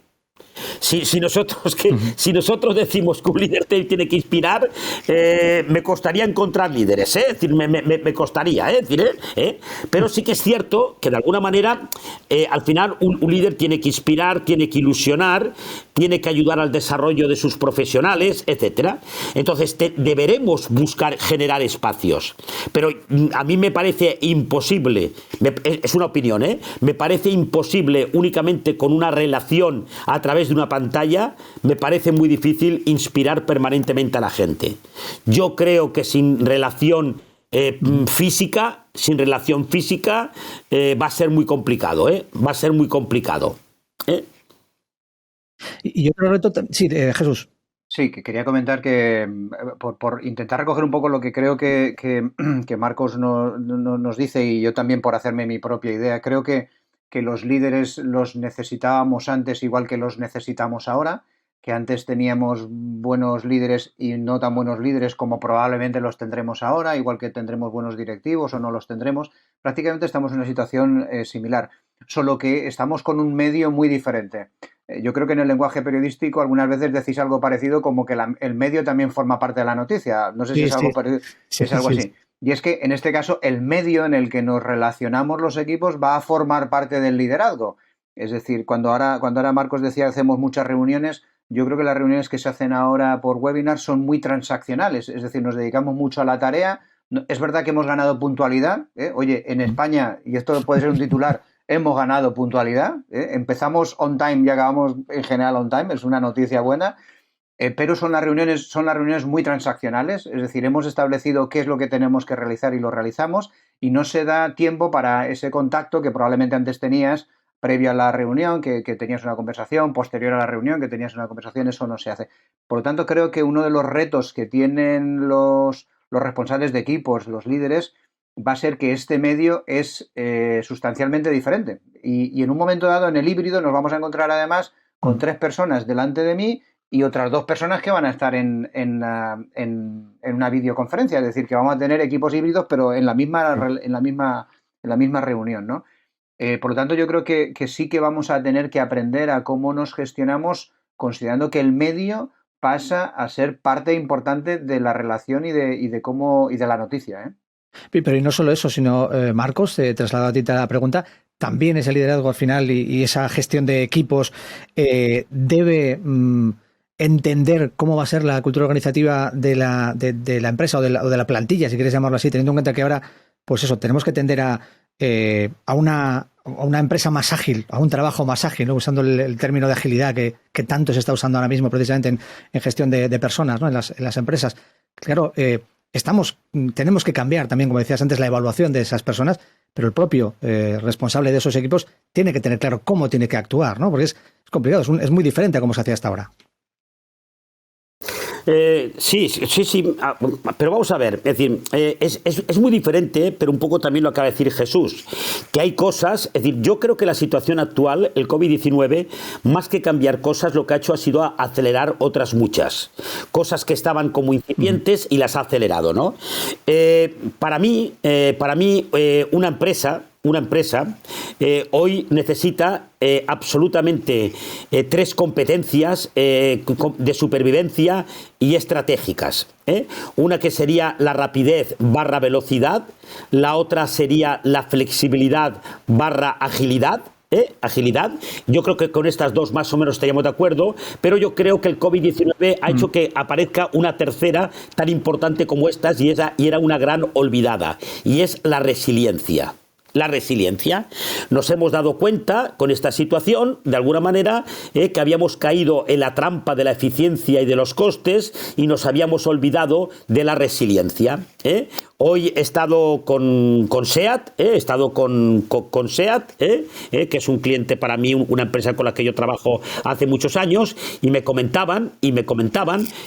Si nosotros decimos que un líder tiene que inspirar, me costaría encontrar líderes, ¿eh? Es decir, me costaría, ¿eh? Pero sí que es cierto que de alguna manera al final un líder tiene que inspirar, tiene que ilusionar, tiene que ayudar al desarrollo de sus profesionales, etcétera. Entonces deberemos buscar generar espacios, pero a mí me parece imposible, es una opinión, me parece imposible únicamente con una relación a través de una pantalla, me parece muy difícil inspirar permanentemente a la gente. Yo creo que sin relación física, va a ser muy complicado, va a ser muy complicado. Y otro reto, sí, Jesús. Sí, que quería comentar que por intentar recoger un poco lo que creo que Marcos nos dice, y yo también por hacerme mi propia idea, creo que los líderes los necesitábamos antes igual que los necesitamos ahora, que antes teníamos buenos líderes y no tan buenos líderes como probablemente los tendremos ahora, igual que tendremos buenos directivos o no los tendremos. Prácticamente estamos en una situación similar, solo que estamos con un medio muy diferente. Yo creo que en el lenguaje periodístico algunas veces decís algo parecido como que el medio también forma parte de la noticia. No sé si es algo parecido, es algo así. Y es que en este caso el medio en el que nos relacionamos los equipos va a formar parte del liderazgo. Es decir, cuando ahora Marcos decía hacemos muchas reuniones, yo creo que las reuniones que se hacen ahora por webinar son muy transaccionales. Es decir, nos dedicamos mucho a la tarea. Es verdad que hemos ganado puntualidad. Oye, en España, y esto puede ser un titular, hemos ganado puntualidad. Empezamos on time y acabamos en general on time. Es una noticia buena. Pero son las reuniones muy transaccionales, es decir, hemos establecido qué es lo que tenemos que realizar y lo realizamos y no se da tiempo para ese contacto que probablemente antes tenías previo a la reunión, que tenías una conversación, posterior a la reunión, que tenías una conversación, eso no se hace. Por lo tanto, creo que uno de los retos que tienen los responsables de equipos, los líderes, va a ser que este medio es sustancialmente diferente. Y en un momento dado, en el híbrido, nos vamos a encontrar además con 3 personas delante de mí y otras 2 personas que van a estar en una videoconferencia, es decir, que vamos a tener equipos híbridos, pero en la misma reunión, ¿no? Por lo tanto, yo creo que sí que vamos a tener que aprender a cómo nos gestionamos, considerando que el medio pasa a ser parte importante de la relación y de la noticia, Pero y no solo eso, sino, Marcos, te traslado a ti la pregunta, también ese liderazgo al final y esa gestión de equipos debe entender cómo va a ser la cultura organizativa de la empresa o de la plantilla, si quieres llamarlo así, teniendo en cuenta que ahora, pues eso, tenemos que tender a una empresa más ágil, a un trabajo más ágil, ¿no? Usando el término de agilidad que tanto se está usando ahora mismo precisamente en gestión de personas, ¿no? en las empresas. Claro, tenemos que cambiar también, como decías antes, la evaluación de esas personas, pero el propio responsable de esos equipos tiene que tener claro cómo tiene que actuar, ¿no? Porque es complicado, es muy diferente a cómo se hacía hasta ahora. Sí, pero vamos a ver, es decir, es muy diferente, pero un poco también lo acaba de decir Jesús, que hay cosas, es decir, yo creo que la situación actual, el COVID-19, más que cambiar cosas, lo que ha hecho ha sido acelerar otras muchas, cosas que estaban como incipientes y las ha acelerado, ¿no? Para mí, una empresa hoy necesita absolutamente 3 competencias de supervivencia y estratégicas. Una que sería la rapidez / velocidad, la otra sería la flexibilidad / agilidad. Agilidad. Yo creo que con estas 2 más o menos estaríamos de acuerdo, pero yo creo que el COVID-19 ha hecho que aparezca una tercera tan importante como estas y era una gran olvidada, y es la resiliencia. La resiliencia. Nos hemos dado cuenta con esta situación, de alguna manera, que habíamos caído en la trampa de la eficiencia y de los costes y nos habíamos olvidado de la resiliencia. Hoy he estado con SEAT, con SEAT, que es un cliente para mí, una empresa con la que yo trabajo hace muchos años, y me comentaban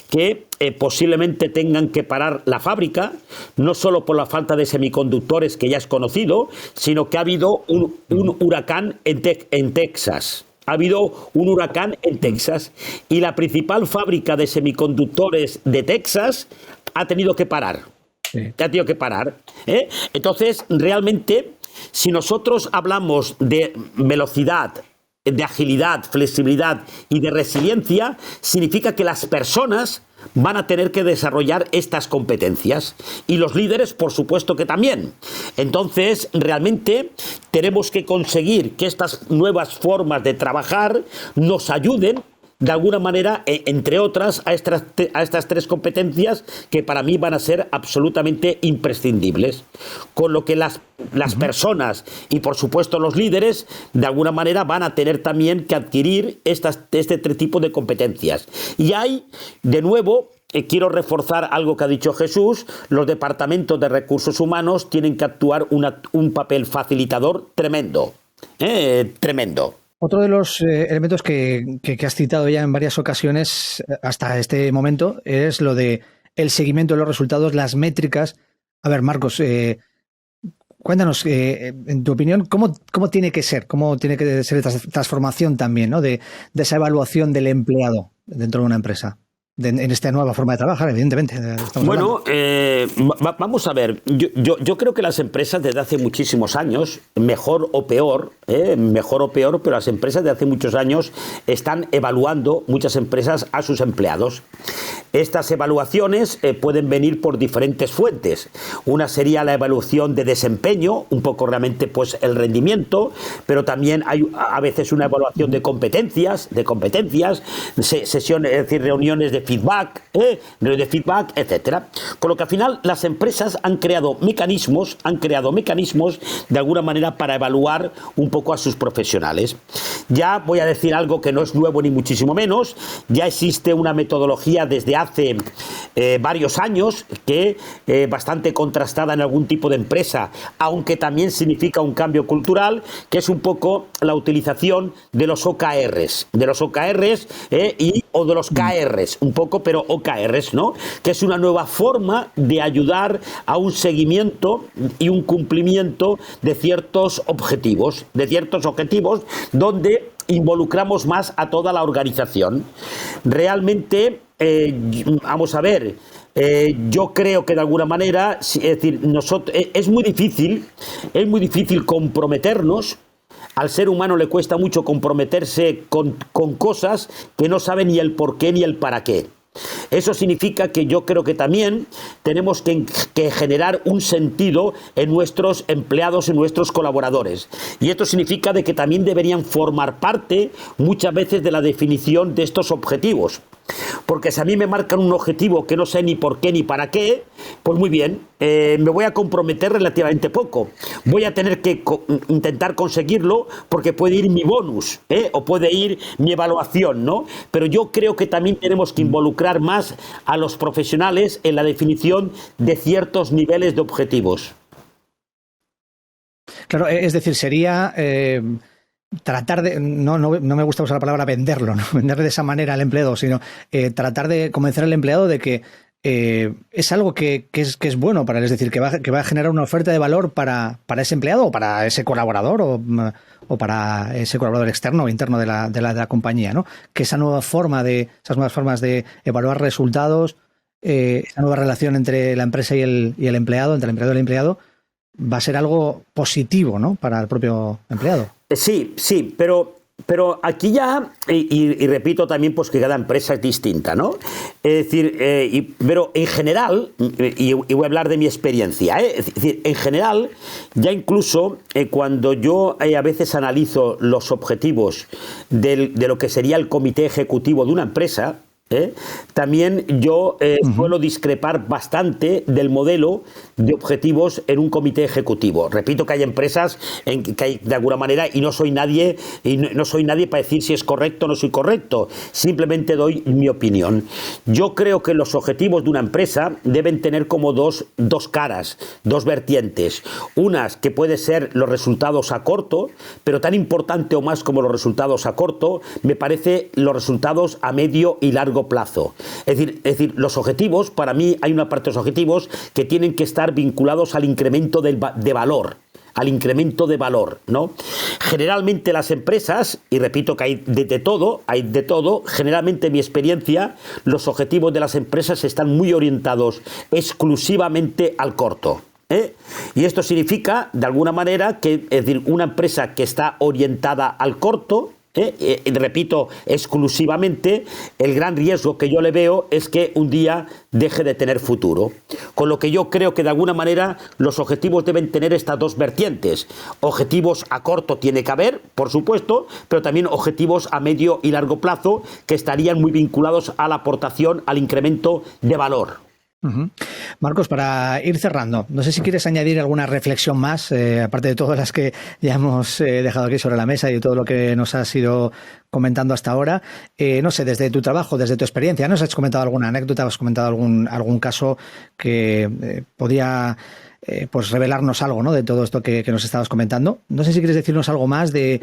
que posiblemente tengan que parar la fábrica, no solo por la falta de semiconductores que ya es conocido, sino que ha habido un huracán en Texas. ha habido un huracán en Texas y la principal fábrica de semiconductores de Texas ha tenido que parar. Sí. Ha tenido que parar. Entonces, realmente, si nosotros hablamos de velocidad, de agilidad, flexibilidad y de resiliencia, significa que las personas van a tener que desarrollar estas competencias y los líderes, por supuesto que también. Entonces, realmente tenemos que conseguir que estas nuevas formas de trabajar nos ayuden de alguna manera, entre otras, a estas tres competencias que para mí van a ser absolutamente imprescindibles. Con lo que las personas y, por supuesto, los líderes, de alguna manera van a tener también que adquirir este tipo de competencias. Y hay, de nuevo, quiero reforzar algo que ha dicho Jesús, los departamentos de recursos humanos tienen que actuar un papel facilitador tremendo. Tremendo. Otro de los elementos que has citado ya en varias ocasiones hasta este momento es lo de el seguimiento de los resultados, las métricas. A ver, Marcos, cuéntanos, en tu opinión, ¿cómo tiene que ser? ¿Cómo tiene que ser esta transformación también, ¿no? de esa evaluación del empleado dentro de una empresa? En esta nueva forma de trabajar, evidentemente. Bueno, vamos a ver. Yo creo que las empresas desde hace muchísimos años, mejor o peor, pero las empresas de hace muchos años están evaluando, muchas empresas, a sus empleados. Estas evaluaciones pueden venir por diferentes fuentes. Una sería la evaluación de desempeño, un poco realmente pues el rendimiento, pero también hay a veces una evaluación de competencias, sesiones, es decir, reuniones de feedback, etcétera. Con lo que al final las empresas han creado mecanismos de alguna manera para evaluar un poco a sus profesionales. Ya voy a decir algo que no es nuevo ni muchísimo menos. Ya existe una metodología desde hace varios años que bastante contrastada en algún tipo de empresa, aunque también significa un cambio cultural, que es un poco la utilización de los OKRs, o de los KRs, un poco, pero OKRs, ¿no? Que es una nueva forma de ayudar a un seguimiento y un cumplimiento de ciertos objetivos, donde involucramos más a toda la organización. Realmente, vamos a ver, yo creo que de alguna manera, es decir, es muy difícil comprometernos. Al ser humano le cuesta mucho comprometerse con cosas que no sabe ni el por qué ni el para qué. Eso significa que yo creo que también tenemos que generar un sentido en nuestros empleados, en nuestros colaboradores. Y esto significa de que también deberían formar parte muchas veces de la definición de estos objetivos. Porque si a mí me marcan un objetivo que no sé ni por qué ni para qué, pues muy bien, me voy a comprometer relativamente poco. Voy a tener que intentar conseguirlo porque puede ir mi bonus, o puede ir mi evaluación, ¿no? Pero yo creo que también tenemos que involucrar más a los profesionales en la definición de ciertos niveles de objetivos. Claro, es decir, sería... tratar de, no me gusta usar la palabra venderlo, no vender de esa manera al empleado, sino tratar de convencer al empleado de que es algo que es bueno para él, es decir, que va a generar una oferta de valor para ese empleado o para ese colaborador o para ese colaborador externo o interno de la compañía, ¿no? Que esas nuevas formas de evaluar resultados, esa nueva relación entre la empresa y el empleado, entre el empleador y el empleado, va a ser algo positivo, ¿no? Para el propio empleado. Sí, pero aquí ya, y repito también pues que cada empresa es distinta, ¿no? Es decir, pero en general, y voy a hablar de mi experiencia, es decir, en general, ya incluso cuando yo a veces analizo los objetivos de lo que sería el comité ejecutivo de una empresa, también yo suelo discrepar bastante del modelo de objetivos en un comité ejecutivo. Repito que hay empresas en que hay, de alguna manera, y no soy nadie para decir si es correcto o no soy correcto, simplemente doy mi opinión. Yo creo que los objetivos de una empresa deben tener como dos caras, dos vertientes. Unas que puede ser los resultados a corto, pero tan importante o más como los resultados a corto, me parece los resultados a medio y largo plazo. Es decir, los objetivos, para mí hay una parte de los objetivos que tienen que estar vinculados al incremento de valor, al incremento de valor, ¿no? Generalmente las empresas, y repito que hay de todo, generalmente en mi experiencia, los objetivos de las empresas están muy orientados exclusivamente al corto. Y esto significa, de alguna manera, que es decir, una empresa que está orientada al corto, repito, exclusivamente, el gran riesgo que yo le veo es que un día deje de tener futuro. Con lo que yo creo que de alguna manera los objetivos deben tener estas dos vertientes. Objetivos a corto tiene que haber, por supuesto, pero también objetivos a medio y largo plazo que estarían muy vinculados a la aportación, al incremento de valor. Marcos, para ir cerrando, no sé si quieres añadir alguna reflexión más, aparte de todas las que ya hemos dejado aquí sobre la mesa y de todo lo que nos has ido comentando hasta ahora. No sé, desde tu trabajo, desde tu experiencia, ¿nos has comentado alguna anécdota, has comentado algún caso que podía pues revelarnos algo, ¿no?, de todo esto que nos estabas comentando? No sé si quieres decirnos algo más desde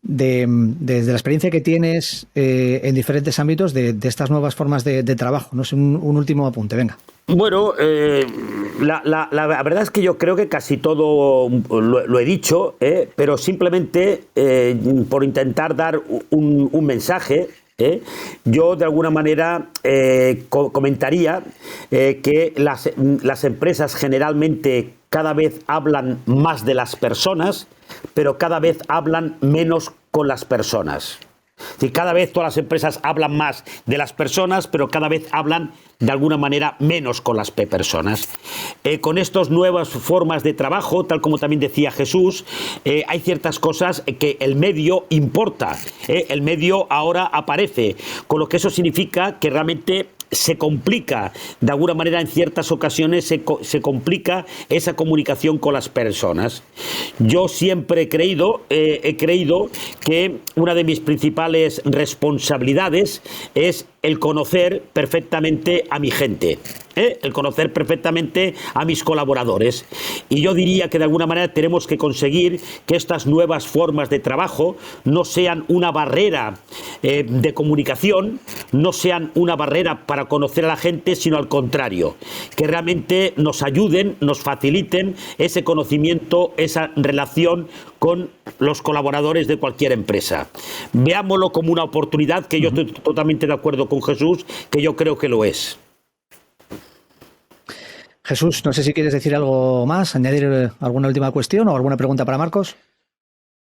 la experiencia que tienes en diferentes ámbitos de estas nuevas formas de trabajo. No sé, un último apunte, venga. Bueno, la verdad es que yo creo que casi todo lo he dicho, pero simplemente por intentar dar un mensaje, yo de alguna manera comentaría que las empresas generalmente cada vez hablan más de las personas, pero cada vez hablan menos con las personas. Es decir, cada vez todas las empresas hablan más de las personas, pero cada vez hablan de alguna manera menos con las personas. Con estas nuevas formas de trabajo, tal como también decía Jesús, hay ciertas cosas que el medio importa. El medio ahora aparece, con lo que eso significa que realmente se complica, de alguna manera en ciertas ocasiones se complica esa comunicación con las personas. Yo siempre he creído que una de mis principales responsabilidades es el conocer perfectamente a mi gente, el conocer perfectamente a mis colaboradores. Y yo diría que de alguna manera tenemos que conseguir que estas nuevas formas de trabajo no sean una barrera de comunicación, no sean una barrera para conocer a la gente, sino al contrario, que realmente nos ayuden, nos faciliten ese conocimiento, esa relación con los colaboradores de cualquier empresa. Veámoslo como una oportunidad, que yo estoy totalmente de acuerdo con Jesús, que yo creo que lo es. Jesús, no sé si quieres decir algo más, añadir alguna última cuestión o alguna pregunta para Marcos.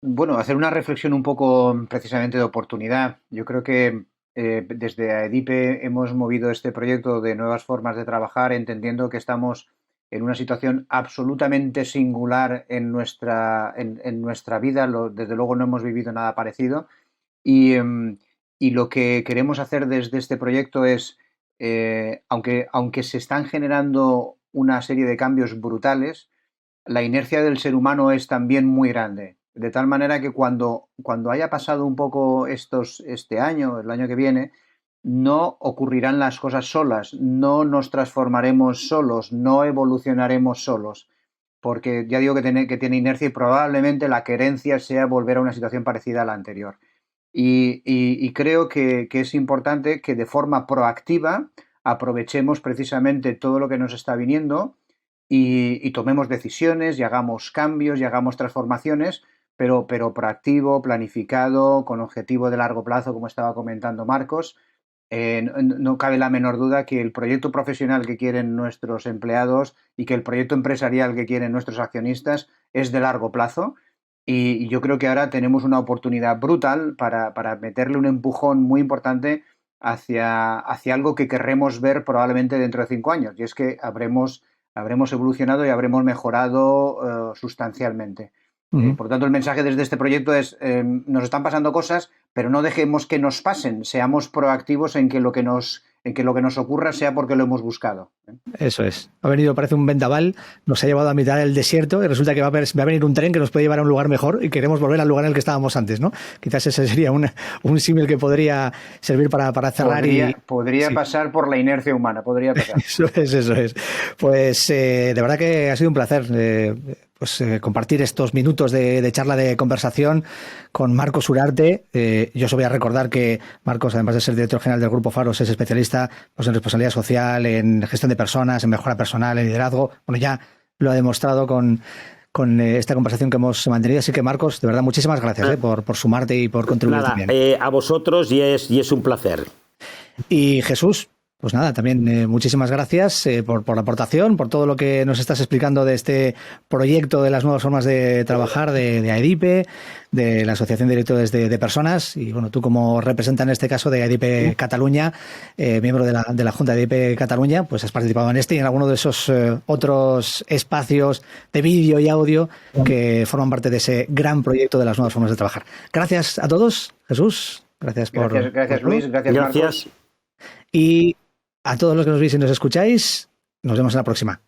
Bueno, hacer una reflexión un poco precisamente de oportunidad. Yo creo que desde AEDIPE hemos movido este proyecto de nuevas formas de trabajar, entendiendo que estamos en una situación absolutamente singular en nuestra vida. Desde luego no hemos vivido nada parecido. Y lo que queremos hacer desde este proyecto es, aunque se están generando una serie de cambios brutales, la inercia del ser humano es también muy grande. De tal manera que cuando haya pasado un poco este año, el año que viene, no ocurrirán las cosas solas, no nos transformaremos solos, no evolucionaremos solos, porque ya digo que tiene inercia y probablemente la querencia sea volver a una situación parecida a la anterior. Y creo que es importante que de forma proactiva aprovechemos precisamente todo lo que nos está viniendo y tomemos decisiones y hagamos cambios y hagamos transformaciones, pero proactivo, planificado, con objetivo de largo plazo, como estaba comentando Marcos. No cabe la menor duda que el proyecto profesional que quieren nuestros empleados y que el proyecto empresarial que quieren nuestros accionistas es de largo plazo. Y yo creo que ahora tenemos una oportunidad brutal para meterle un empujón muy importante hacia algo que querremos ver probablemente dentro de 5 años. Y es que habremos evolucionado y habremos mejorado sustancialmente. Por lo tanto, el mensaje desde este proyecto es, nos están pasando cosas, pero no dejemos que nos pasen. Seamos proactivos en que lo que nos ocurra sea porque lo hemos buscado. Eso es. Ha venido, parece un vendaval, nos ha llevado a mitad del desierto y resulta que va a venir un tren que nos puede llevar a un lugar mejor y queremos volver al lugar en el que estábamos antes, ¿no? Quizás ese sería un símil que podría servir para cerrar. Podría sí, pasar por la inercia humana, podría pasar. Eso es. Pues de verdad que ha sido un placer compartir estos minutos de charla, de conversación con Marcos Urarte. Yo os voy a recordar que Marcos, además de ser director general del Grupo Faros, es especialista en responsabilidad social, en gestión de personas, en mejora personal, en liderazgo. Bueno, ya lo ha demostrado con con esta conversación que hemos mantenido. Así que, Marcos, de verdad, muchísimas gracias por sumarte y por contribuir Nada, también. A vosotros y es un placer. Y Jesús, pues nada, también muchísimas gracias por la aportación, por todo lo que nos estás explicando de este proyecto de las nuevas formas de trabajar de AEDIPE, de la Asociación de Directores de Personas, y bueno, tú como representante en este caso de AEDIPE Cataluña, miembro de la Junta de AEDIPE Cataluña, pues has participado en este y en alguno de esos otros espacios de vídeo y audio que forman parte de ese gran proyecto de las nuevas formas de trabajar. Gracias a todos, Jesús. Gracias Luis, gracias Marcos. Y a todos los que nos veis y nos escucháis, nos vemos en la próxima.